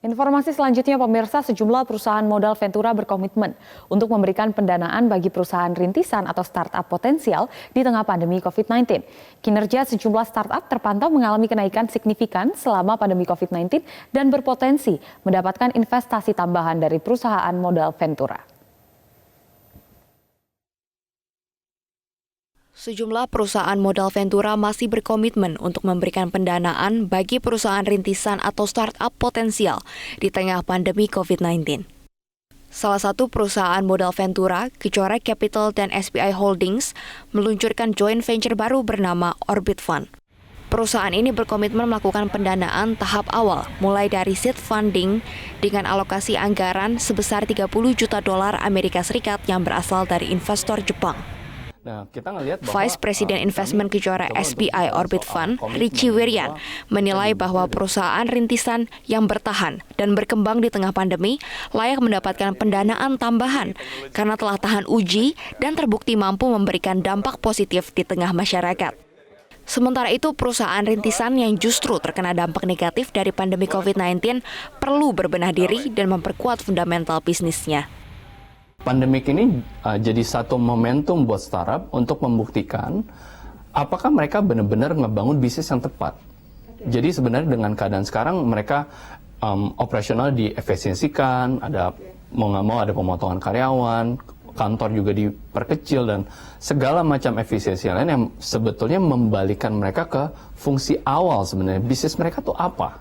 Informasi selanjutnya pemirsa, sejumlah perusahaan modal Ventura berkomitmen untuk memberikan pendanaan bagi perusahaan rintisan atau startup potensial di tengah pandemi COVID-19. Kinerja sejumlah startup terpantau mengalami kenaikan signifikan selama pandemi COVID-19 dan berpotensi mendapatkan investasi tambahan dari perusahaan modal Ventura. Sejumlah perusahaan modal Ventura masih berkomitmen untuk memberikan pendanaan bagi perusahaan rintisan atau startup potensial di tengah pandemi COVID-19. Salah satu perusahaan modal Ventura, Kejora Capital dan SBI Holdings, meluncurkan joint venture baru bernama Orbit Fund. Perusahaan ini berkomitmen melakukan pendanaan tahap awal, mulai dari seed funding dengan alokasi anggaran sebesar $30 juta Amerika Serikat yang berasal dari investor Jepang. Nah, kita ngelihat bahwa Vice President Investment Kejora SBI Orbit Fund, Richie Wirian, menilai bahwa perusahaan rintisan yang bertahan dan berkembang di tengah pandemi layak mendapatkan pendanaan tambahan karena telah tahan uji dan terbukti mampu memberikan dampak positif di tengah masyarakat. Sementara itu, perusahaan rintisan yang justru terkena dampak negatif dari pandemi COVID-19 perlu berbenah diri dan memperkuat fundamental bisnisnya. Pandemik ini jadi satu momentum buat startup untuk membuktikan apakah mereka benar-benar ngebangun bisnis yang tepat. Jadi sebenarnya dengan keadaan sekarang mereka operasional diefisiensikan, ada mau nggak mau ada pemotongan karyawan, kantor juga diperkecil dan segala macam efisiensi lain yang sebetulnya membalikan mereka ke fungsi awal sebenarnya bisnis mereka tuh apa.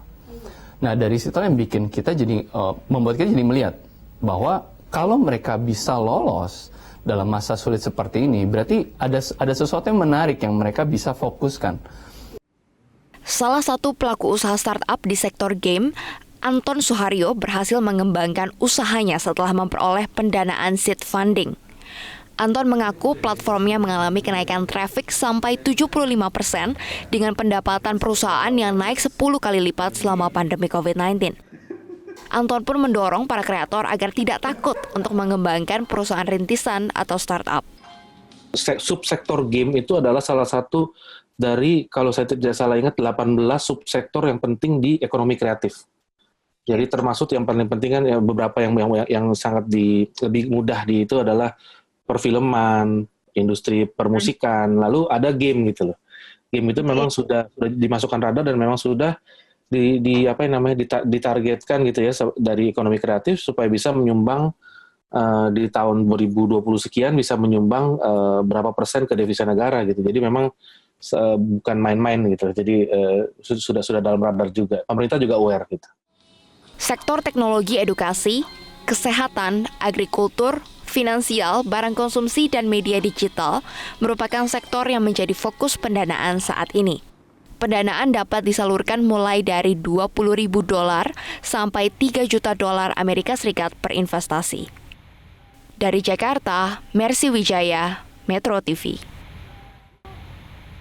Nah dari situ yang bikin kita jadi membuat kita jadi melihat bahwa kalau mereka bisa lolos dalam masa sulit seperti ini, berarti ada sesuatu yang menarik yang mereka bisa fokuskan. Salah satu pelaku usaha startup di sektor game, Anton Suharyo, berhasil mengembangkan usahanya setelah memperoleh pendanaan seed funding. Anton mengaku platformnya mengalami kenaikan traffic sampai 75% dengan pendapatan perusahaan yang naik 10 kali lipat selama pandemi COVID-19. Anton pun mendorong para kreator agar tidak takut untuk mengembangkan perusahaan rintisan atau startup. Subsektor game itu adalah salah satu dari, kalau saya tidak salah ingat, 18 subsektor yang penting di ekonomi kreatif. Jadi termasuk yang paling penting kan beberapa yang sangat lebih mudah di itu adalah perfilman, industri permusikan, lalu ada game gitu loh. Game itu memang sudah dimasukkan radar dan memang sudah ditargetkan gitu ya dari ekonomi kreatif supaya bisa menyumbang di tahun 2020 sekian bisa menyumbang berapa persen ke devisa negara gitu. Jadi memang bukan main-main gitu. Jadi sudah dalam radar juga. Pemerintah juga aware gitu. Sektor teknologi edukasi, kesehatan, agrikultur, finansial, barang konsumsi, dan media digital merupakan sektor yang menjadi fokus pendanaan saat ini. Pendanaan dapat disalurkan mulai dari $20.000 sampai $3 juta Amerika Serikat per investasi. Dari Jakarta, Mercy Wijaya, Metro TV.